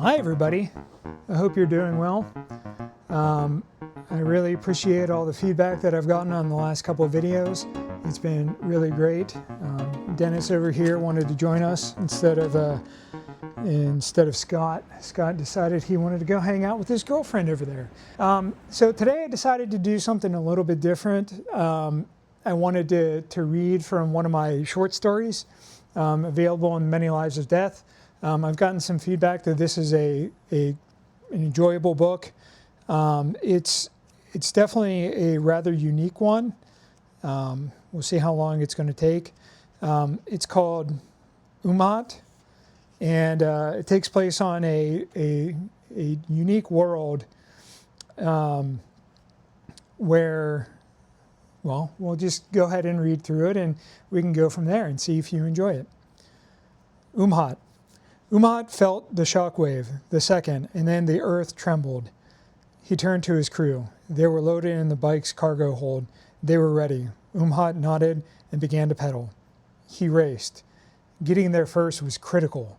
Hi everybody, I hope you're doing well. I really appreciate all the feedback that I've gotten on the last couple of videos. It's been really great. Dennis over here wanted to join us instead of Scott. Scott decided he wanted to go hang out with his girlfriend over there. So today I decided to do something a little bit different. I wanted to read from one of my short stories available in Many Lives of Death. I've gotten some feedback that this is an enjoyable book. It's definitely a rather unique one. We'll see how long it's going to take. It's called Umhat, and it takes place on a unique world where, well, we'll just go ahead and read through it, and we can go from there and see if you enjoy it. Umhat. Umhat felt the shockwave, the second, and then the earth trembled. He turned to his crew. They were loaded in the bike's cargo hold. They were ready. Umhat nodded and began to pedal. He raced. Getting there first was critical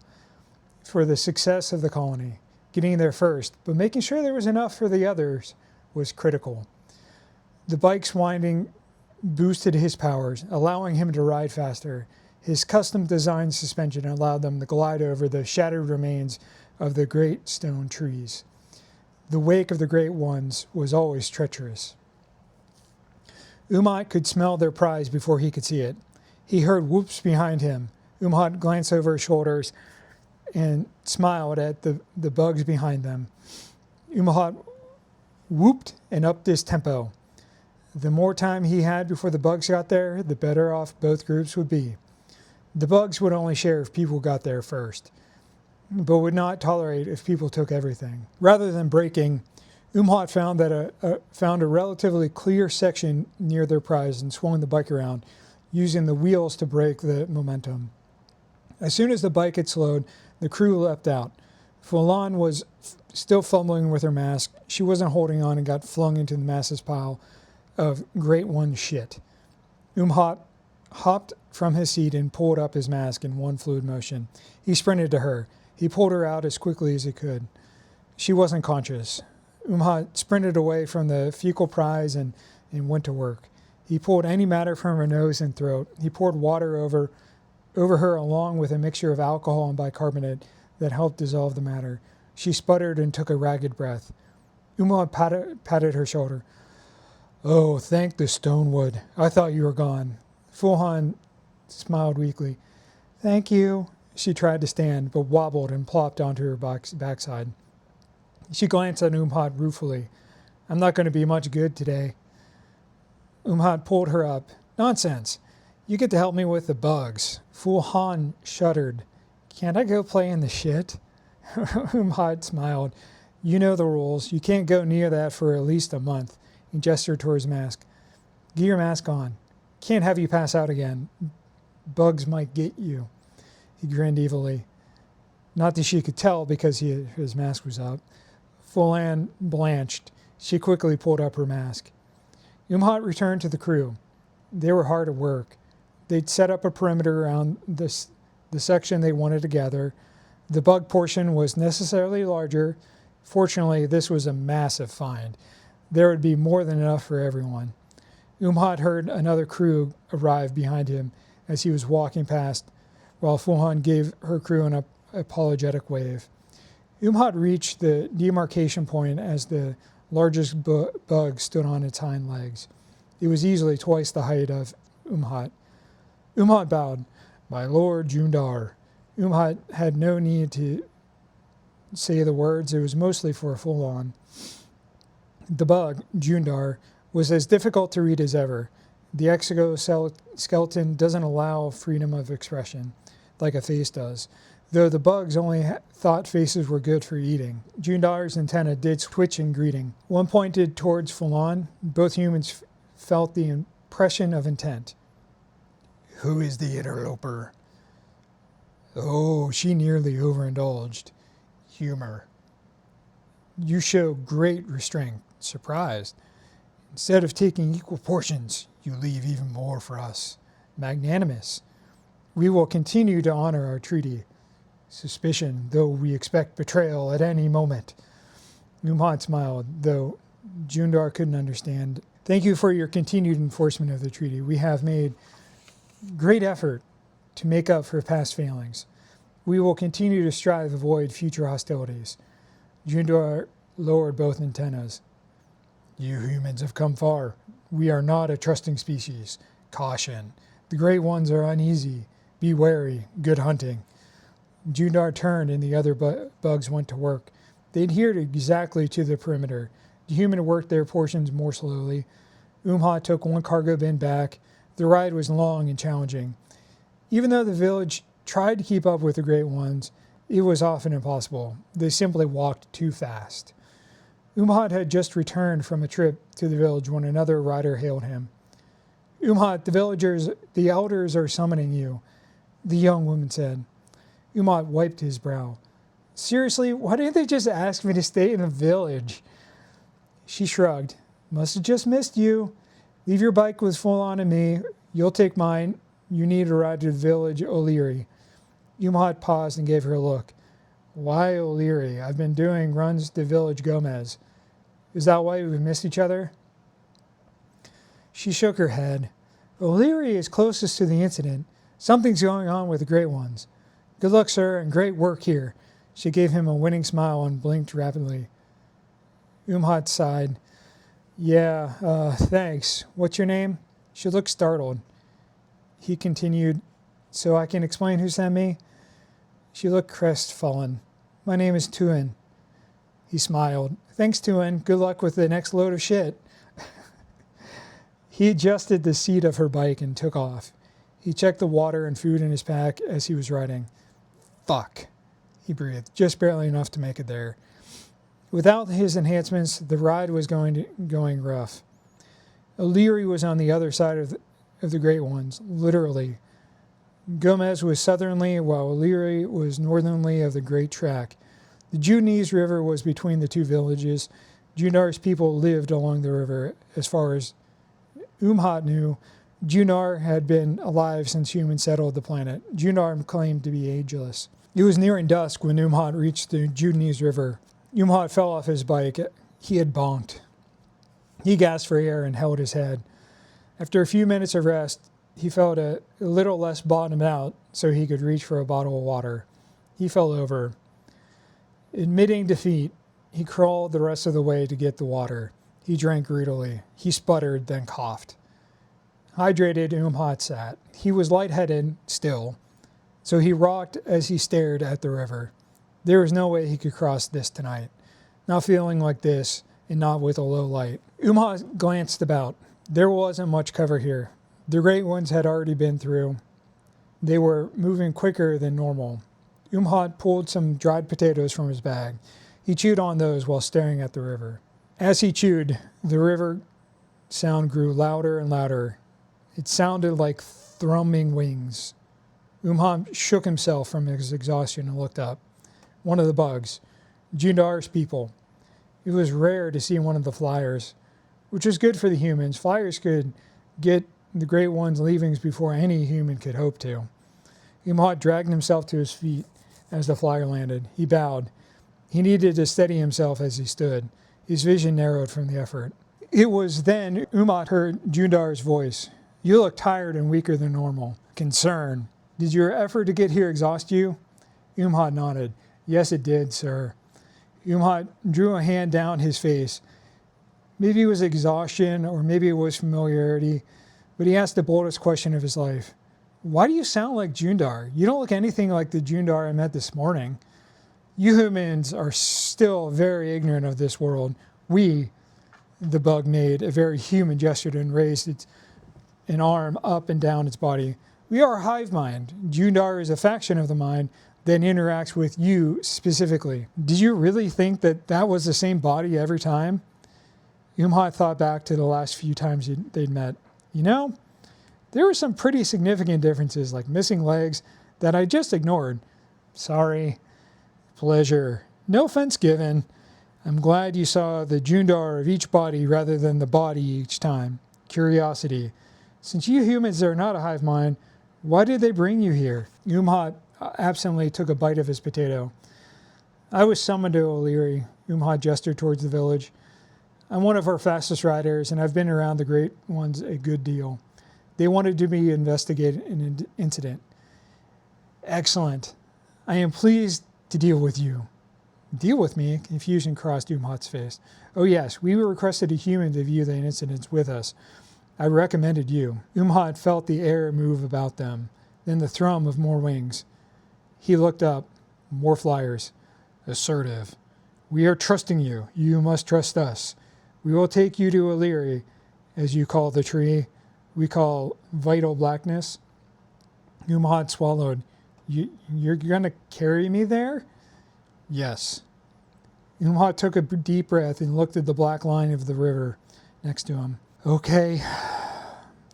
for the success of the colony. Getting there first, but making sure there was enough for the others was critical. The bike's winding boosted his powers, allowing him to ride faster. His custom-designed suspension allowed them to glide over the shattered remains of the great stone trees. The wake of the great ones was always treacherous. Umhat could smell their prize before he could see it. He heard whoops behind him. Umhat glanced over his shoulders and smiled at the bugs behind them. Umhat whooped and upped his tempo. The more time he had before the bugs got there, the better off both groups would be. The bugs would only share if people got there first, but would not tolerate if people took everything. Rather than braking, Umhat found a relatively clear section near their prize and swung the bike around, using the wheels to break the momentum. As soon as the bike had slowed, the crew leapt out. Fulan was still fumbling with her mask. She wasn't holding on and got flung into the massive pile of Great One shit. Umhat hopped from his seat and pulled up his mask in one fluid motion. He sprinted to her. He pulled her out as quickly as he could. She wasn't conscious. Umhat sprinted away from the fecal prize and went to work. He pulled any matter from her nose and throat. He poured water over her along with a mixture of alcohol and bicarbonate that helped dissolve the matter. She sputtered and took a ragged breath. Umhat patted her shoulder. "Oh, thank the stonewood. I thought you were gone." Fulan smiled weakly. "Thank you." She tried to stand, but wobbled and plopped onto her backside. She glanced at Umhat ruefully. "I'm not going to be much good today." Umhat pulled her up. "Nonsense. You get to help me with the bugs." Fulan shuddered. "Can't I go play in the shit?" Umhat smiled. "You know the rules. You can't go near that for at least a month." He gestured toward his mask. "Get your mask on. Can't have you pass out again. Bugs might get you." He grinned evilly. Not that she could tell because his mask was up. Fulan blanched. She quickly pulled up her mask. Umhat returned to the crew. They were hard at work. They'd set up a perimeter around the section they wanted to gather. The bug portion was necessarily larger. Fortunately, this was a massive find. There would be more than enough for everyone. Umhat heard another crew arrive behind him as he was walking past, while Fulan gave her crew an apologetic wave. Umhat reached the demarcation point as the largest bug stood on its hind legs. It was easily twice the height of Umhat. Umhat bowed. "My lord Jundar." Umhat had no need to say the words. It was mostly for Fulan. The bug, Jundar, was as difficult to read as ever. The exoskeleton doesn't allow freedom of expression like a face does, though the bugs only thought faces were good for eating. Jundar's antenna did twitch in greeting. One pointed towards Fulan. Both humans felt the impression of intent. "Who is the interloper?" "Oh," she nearly overindulged. "Humor." "You show great restraint." Surprised. "Instead of taking equal portions, you leave even more for us." Magnanimous. "We will continue to honor our treaty." Suspicion, though we expect betrayal at any moment. Umhat smiled, though Jundar couldn't understand. Thank you for your continued enforcement of the treaty. We have made great effort to make up for past failings. We will continue to strive to avoid future hostilities. Jundar lowered both antennas. You humans have come far. We are not a trusting species. Caution. The Great Ones are uneasy. Be wary. Good hunting. Jundar turned and the other bugs went to work. They adhered exactly to the perimeter. The human worked their portions more slowly. Umhat took one cargo bin back. The ride was long and challenging. Even though the village tried to keep up with the Great Ones, it was often impossible. They simply walked too fast. Umhat had just returned from a trip to the village when another rider hailed him. Umhat, the elders are summoning you, the young woman said. Umhat wiped his brow. Seriously, why didn't they just ask me to stay in the village? She shrugged. Must have just missed you. Leave your bike with Full-On and me. You'll take mine. You need a ride to the village O'Leary. Umhat paused and gave her a look. Why O'Leary? I've been doing runs to village Gomez. Is that why we've missed each other? She shook her head. O'Leary is closest to the incident. Something's going on with the Great Ones. Good luck, sir, and great work here. She gave him a winning smile and blinked rapidly. Umhat sighed. Yeah, thanks. What's your name? She looked startled. He continued, so I can explain who sent me? She looked crestfallen. My name is Tuin. He smiled. Thanks, Tuin. Good luck with the next load of shit. He adjusted the seat of her bike and took off. He checked the water and food in his pack as he was riding. Fuck, he breathed, just barely enough to make it there. Without his enhancements, the ride was going rough. O'Leary was on the other side of the Great Ones, literally. Gomez was southerly, while O'Leary was northernly of the Great Track. The Junese River was between the two villages. Junar's people lived along the river. As far as Umhat knew, Junar had been alive since humans settled the planet. Junar claimed to be ageless. It was nearing dusk when Umhat reached the Junese River. Umhat fell off his bike. He had bonked. He gasped for air and held his head. After a few minutes of rest, he felt a little less bottomed out so he could reach for a bottle of water. He fell over. Admitting defeat, he crawled the rest of the way to get the water. He drank greedily. He sputtered, then coughed. Hydrated, Umhat sat. He was lightheaded still, so he rocked as he stared at the river. There was no way he could cross this tonight. Not feeling like this, and not with a low light. Umhat glanced about. There wasn't much cover here. The Great Ones had already been through. They were moving quicker than normal. Umhat pulled some dried potatoes from his bag. He chewed on those while staring at the river. As he chewed, the river sound grew louder and louder. It sounded like thrumming wings. Umhat shook himself from his exhaustion and looked up. One of the bugs. Jundar's people. It was rare to see one of the flyers, which was good for the humans. Flyers could get the Great One's leavings before any human could hope to. Umhat dragged himself to his feet as the flyer landed. He bowed. He needed to steady himself as he stood. His vision narrowed from the effort. It was then Umhat heard Jundar's voice. You look tired and weaker than normal. Concern. Did your effort to get here exhaust you? Umhat nodded. Yes, it did, sir. Umhat drew a hand down his face. Maybe it was exhaustion or maybe it was familiarity, but he asked the boldest question of his life. Why do you sound like Jundar? You don't look anything like the Jundar I met this morning. You humans are still very ignorant of this world. We, the bug made a very human gesture and raised an arm up and down its body. We are a hive mind. Jundar is a faction of the mind that interacts with you specifically. Did you really think that that was the same body every time? Umhat thought back to the last few times they'd met. You know, there were some pretty significant differences, like missing legs, that I just ignored. Sorry. Pleasure. No offense given. I'm glad you saw the Jundar of each body rather than the body each time. Curiosity. Since you humans are not a hive mind, why did they bring you here? Umhat absently took a bite of his potato. I was summoned to O'Leary. Umhat gestured towards the village. I'm one of our fastest riders, and I've been around the Great Ones a good deal. They wanted to be investigate an incident. Excellent. I am pleased to deal with you. Deal with me? Confusion crossed Umhat's face. Oh yes, we requested a human to view the incidents with us. I recommended you. Umhat felt the air move about them, then the thrum of more wings. He looked up. More flyers. Assertive. We are trusting you. You must trust us. We will take you to O'Leary, as you call the tree. We call vital blackness. Umhat swallowed. You're going to carry me there? Yes. Umhat took a deep breath and looked at the black line of the river next to him. Okay.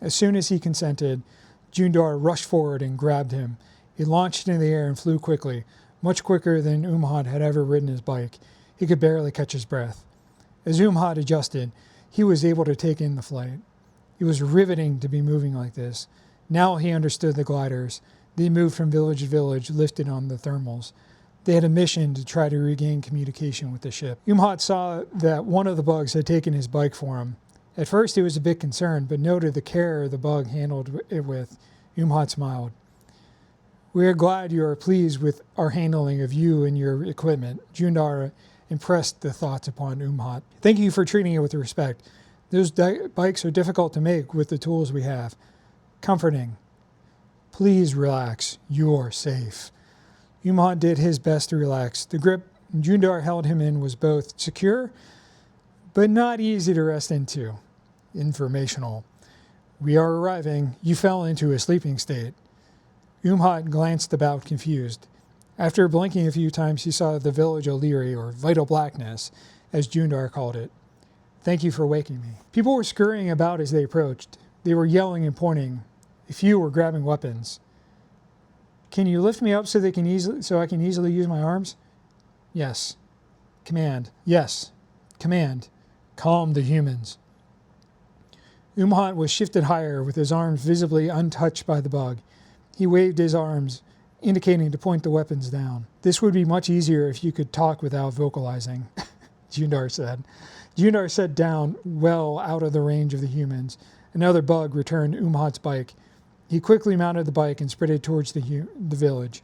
As soon as he consented, Jundar rushed forward and grabbed him. He launched into the air and flew quickly, much quicker than Umhat had ever ridden his bike. He could barely catch his breath. As Umhat adjusted, he was able to take in the flight. It was riveting to be moving like this. Now he understood the gliders. They moved from village to village, lifted on the thermals. They had a mission to try to regain communication with the ship. Umhat saw that one of the bugs had taken his bike for him. At first he was a bit concerned, but noted the care the bug handled it with. Umhat smiled. We are glad you are pleased with our handling of you and your equipment. Jundar impressed the thoughts upon Umhat. Thank you for treating it with respect. Those bikes are difficult to make with the tools we have. Comforting. Please relax. You're safe. Umhat did his best to relax. The grip Jundar held him in was both secure, but not easy to rest into. Informational. We are arriving. You fell into a sleeping state. Umhat glanced about confused. After blinking a few times, he saw the village O'Leary, or vital blackness, as Jundar called it. Thank you for waking me. People were scurrying about as they approached. They were yelling and pointing. A few were grabbing weapons. Can you lift me up so I can easily use my arms? Yes. Command. Yes. Command. Calm the humans. Umhat was shifted higher with his arms visibly untouched by the bug. He waved his arms, indicating to point the weapons down. This would be much easier if you could talk without vocalizing, Jundar said. Jundar sat down well out of the range of the humans. Another bug returned Umhat's bike. He quickly mounted the bike and sprinted towards the village.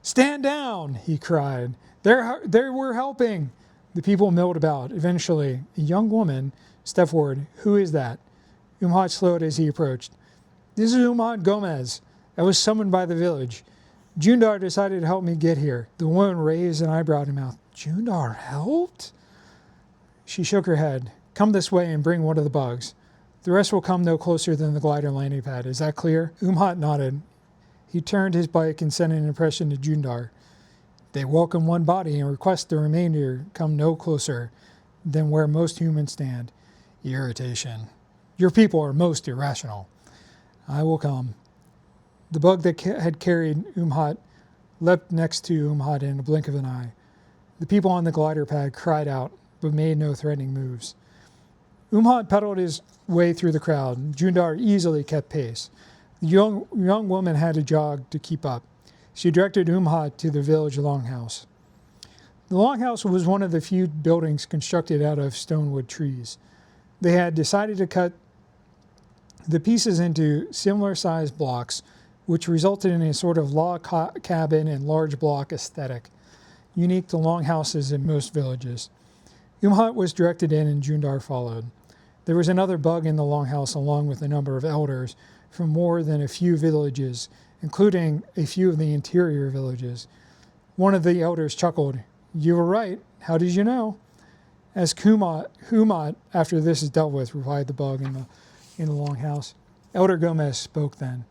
Stand down, he cried. They were helping. The people milled about. Eventually, a young woman stepped forward. Who is that? Umhat slowed as he approached. This is Umhat Gomez. I was summoned by the village. Jundar decided to help me get here. The woman raised an eyebrow to mouth. Jundar helped? She shook her head. Come this way and bring one of the bugs. The rest will come no closer than the glider landing pad. Is that clear? Umhat nodded. He turned his bike and sent an impression to Jundar. They welcome one body and request the remainder come no closer than where most humans stand. Irritation. Your people are most irrational. I will come. The bug that had carried Umhat leapt next to Umhat in a blink of an eye. The people on the glider pad cried out, but made no threatening moves. Umhat pedaled his way through the crowd. Jundar easily kept pace. The young woman had to jog to keep up. She directed Umhat to the village longhouse. The longhouse was one of the few buildings constructed out of stonewood trees. They had decided to cut the pieces into similar-sized blocks, which resulted in a sort of log cabin and large block aesthetic, unique to longhouses in most villages. Umhat was directed in and Jundar followed. There was another bug in the longhouse along with a number of elders from more than a few villages, including a few of the interior villages. One of the elders chuckled. You were right. How did you know? As Umhat, after this is dealt with, replied the bug in the longhouse. Elder Gomez spoke then.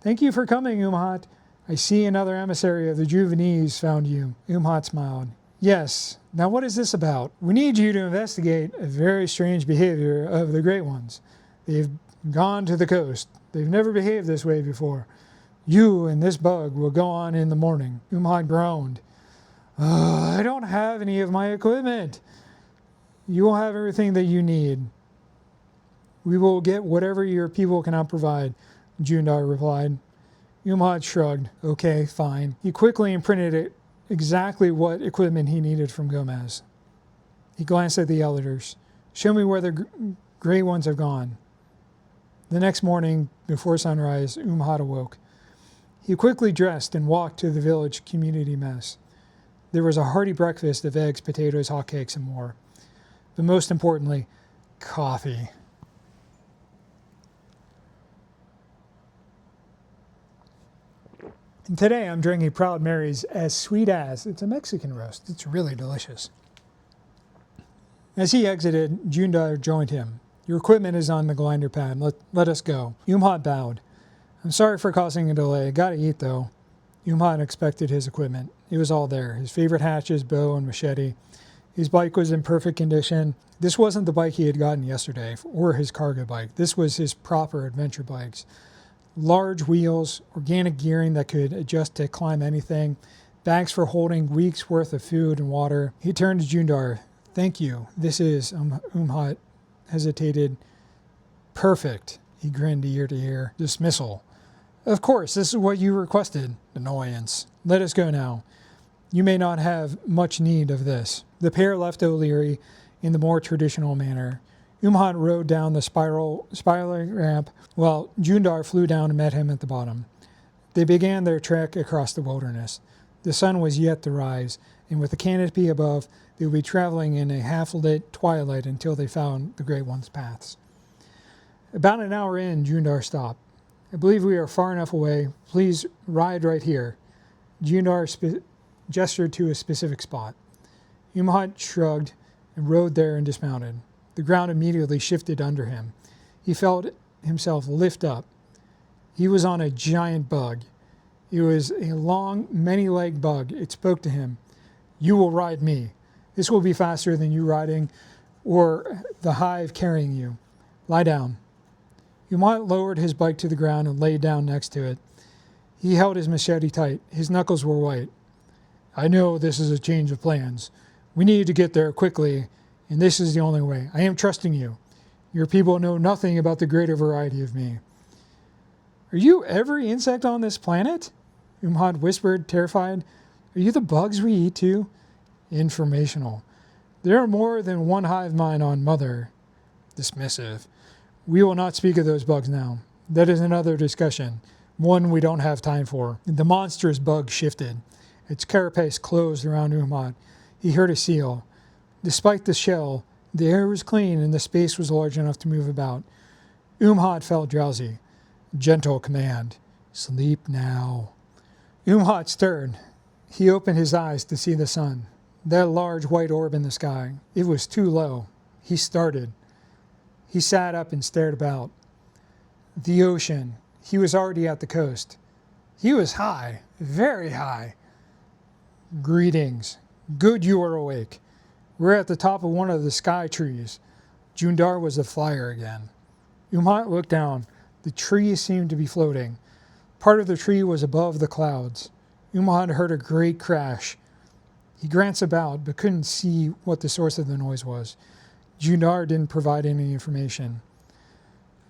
Thank you for coming, Umhat. I see another emissary of the Juvenese found you. Umhat smiled. Yes. Now what is this about? We need you to investigate a very strange behavior of the Great Ones. They've gone to the coast. They've never behaved this way before. You and this bug will go on in the morning. Umhat groaned. I don't have any of my equipment. You will have everything that you need. We will get whatever your people cannot provide, Jundar replied. Umhat shrugged. Okay, fine. He quickly imprinted it exactly what equipment he needed from Gomez. He glanced at the elders. Show me where the gray ones have gone. The next morning, before sunrise, Umhat awoke. He quickly dressed and walked to the village community mess. There was a hearty breakfast of eggs, potatoes, hotcakes, and more. But most importantly, coffee. And today I'm drinking Proud Mary's As Sweet As. It's a Mexican roast. It's really delicious. As he exited, Jundar joined him. Your equipment is on the grinder pad. Let us go. Umhat bowed. I'm sorry for causing a delay. Gotta eat, though. Umhat expected his equipment. It was all there. His favorite hatches, bow, and machete. His bike was in perfect condition. This wasn't the bike he had gotten yesterday, or his cargo bike. This was his proper adventure bikes. Large wheels, organic gearing that could adjust to climb anything, bags for holding weeks' worth of food and water. He turned to Jundar. Thank you. This is, Umhat hesitated. Perfect. He grinned ear to ear. Dismissal. Of course, this is what you requested. Annoyance. Let us go now. You may not have much need of this. The pair left O'Leary in the more traditional manner. Umhat rode down the spiraling ramp while Jundar flew down and met him at the bottom. They began their trek across the wilderness. The sun was yet to rise, and with the canopy above, they would be traveling in a half-lit twilight until they found the Great One's paths. About an hour in, Jundar stopped. I believe we are far enough away. Please ride right here. Jundar gestured to a specific spot. Umhat shrugged and rode there and dismounted. The ground immediately shifted under him. He felt himself lift up. He was on a giant bug. It was a long, many-legged bug. It spoke to him. You will ride me. This will be faster than you riding or the hive carrying you. Lie down. Umhat lowered his bike to the ground and lay down next to it. He held his machete tight. His knuckles were white. I know this is a change of plans. We need to get there quickly, and this is the only way. I am trusting you. Your people know nothing about the greater variety of me. Are you every insect on this planet? Umhat whispered, terrified. Are you the bugs we eat too? Informational. There are more than one hive mind on Mother. Dismissive. We will not speak of those bugs now. That is another discussion, one we don't have time for. The monstrous bug shifted. Its carapace closed around Umhat. He heard a seal. Despite the shell, the air was clean and the space was large enough to move about. Umhat felt drowsy. Gentle command. Sleep now. Umhat stirred. He opened his eyes to see the sun. That large white orb in the sky. It was too low. He started. He sat up and stared about. The ocean. He was already at the coast. He was high, very high. Greetings. Good you are awake. We're at the top of one of the sky trees. Jundar was a flyer again. Umhat looked down. The tree seemed to be floating. Part of the tree was above the clouds. Umhat heard a great crash. He glanced about, but couldn't see what the source of the noise was. Jundar didn't provide any information.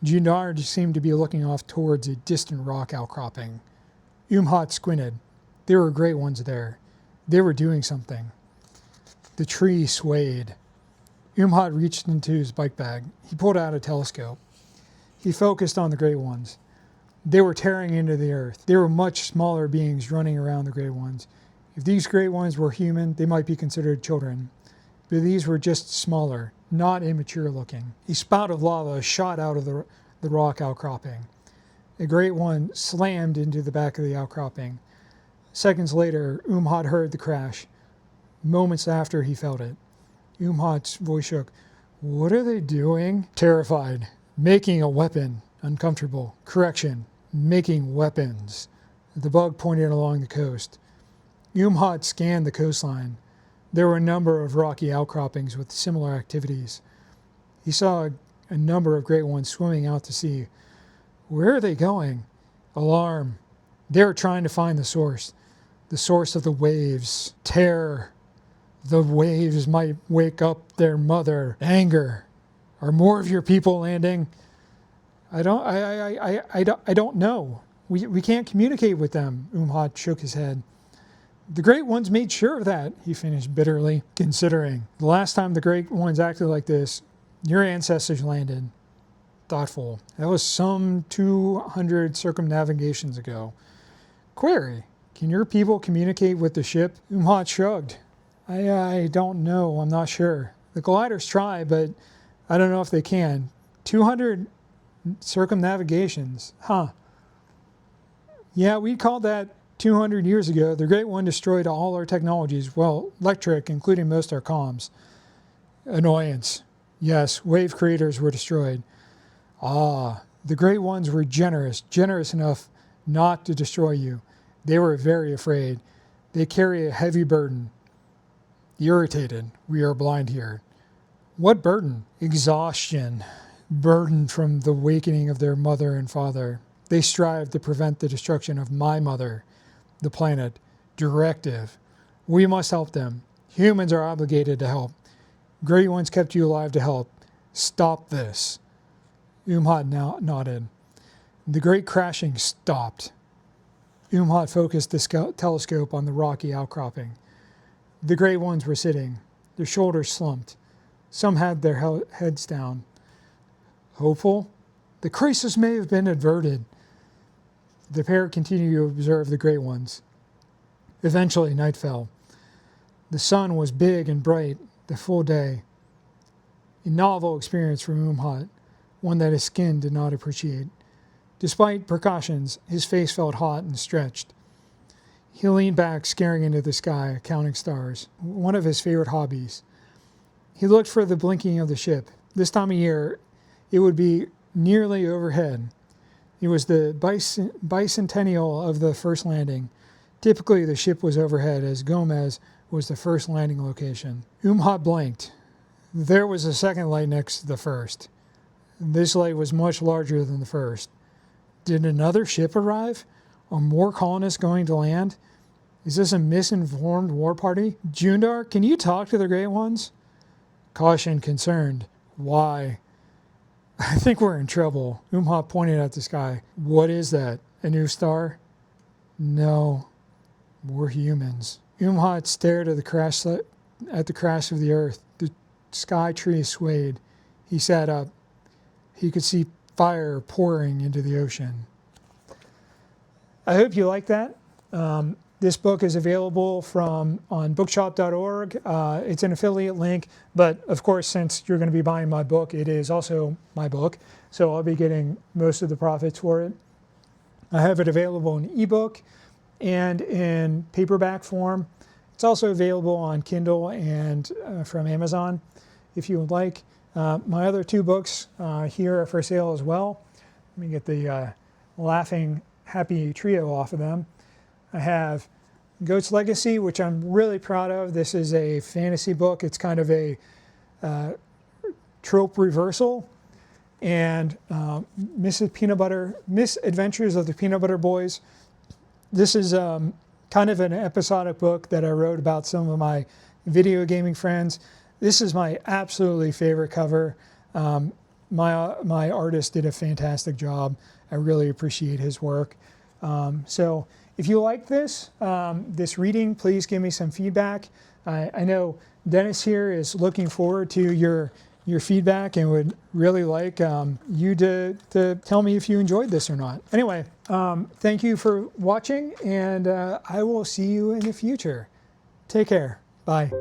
Jundar seemed to be looking off towards a distant rock outcropping. Umhat squinted. There were great ones there. They were doing something. The tree swayed. Umhat reached into his bike bag. He pulled out a telescope. He focused on the great ones. They were tearing into the earth. They were much smaller beings running around the great ones. If these great ones were human, they might be considered children. But these were just smaller, not immature looking. A spout of lava shot out of the rock outcropping. A great one slammed into the back of the outcropping. Seconds later, Umhat heard the crash. Moments after, he felt it. Umhat's voice shook. What are they doing? Terrified. Making a weapon. Uncomfortable. Correction. Making weapons. The bug pointed along the coast. Umhat scanned the coastline. There were a number of rocky outcroppings with similar activities. He saw a number of great ones swimming out to sea. Where are they going? Alarm. They are trying to find the source of the waves. Terror. The waves might wake up their mother. Anger. Are more of your people landing? I don't know. We can't communicate with them. Umhat shook his head. The Great Ones made sure of that, he finished bitterly, considering. The last time the Great Ones acted like this, your ancestors landed. Thoughtful. That was some 200 circumnavigations ago. Query. Can your people communicate with the ship? Umhat shrugged. I don't know. I'm not sure. The gliders try, but I don't know if they can. 200 circumnavigations. Huh. Yeah, we called that 200 years ago. The Great One destroyed all our technologies. Well, electric, including most our comms. Annoyance. Yes, wave creators were destroyed. Ah, the Great Ones were generous enough not to destroy you. They were very afraid. They carry a heavy burden. Irritated. We are blind here. What burden? Exhaustion. Burden from the awakening of their mother and father. They strive to prevent the destruction of my mother, the planet. Directive. We must help them. Humans are obligated to help. Great Ones kept you alive to help. Stop this. Umhat now nodded. The great crashing stopped. Umhat focused the telescope on the rocky outcropping. The Great Ones were sitting, their shoulders slumped. Some had their heads down. Hopeful? The crisis may have been averted. The pair continued to observe the Great Ones. Eventually, night fell. The sun was big and bright the full day. A novel experience for Umhat, one that his skin did not appreciate. Despite precautions, his face felt hot and stretched. He leaned back, staring into the sky, counting stars, one of his favorite hobbies. He looked for the blinking of the ship. This time of year, it would be nearly overhead. It was the bicentennial of the first landing. Typically, the ship was overhead, as Gomez was the first landing location. Umhat blinked. There was a second light next to the first. This light was much larger than the first. Did another ship arrive? Are more colonists going to land? Is this a misinformed war party? Jundar, can you talk to the Great Ones? Caution, concerned. Why? I think we're in trouble. Umhat pointed at the sky. What is that? A new star? No, we're humans. Umhat stared at the crash of the earth. The sky tree swayed. He sat up. He could see fire pouring into the ocean. I hope you like that. This book is available on bookshop.org. It's an affiliate link, but of course, since you're going to be buying my book, it is also my book, so I'll be getting most of the profits for it. I have it available in ebook and in paperback form. It's also available on Kindle and from Amazon, if you would like. My other two books here are for sale as well. Let me get the laughing happy trio off of them. I have Goat's Legacy, which I'm really proud of. This is a fantasy book. It's kind of a trope reversal. And Misadventures of the Peanut Butter Boys. This is kind of an episodic book that I wrote about some of my video gaming friends. This is my absolutely favorite cover. My artist did a fantastic job. I really appreciate his work. So if you like this reading, please give me some feedback. I know Dennis here is looking forward to your feedback and would really like you to tell me if you enjoyed this or not. Anyway, thank you for watching, and I will see you in the future. Take care. Bye.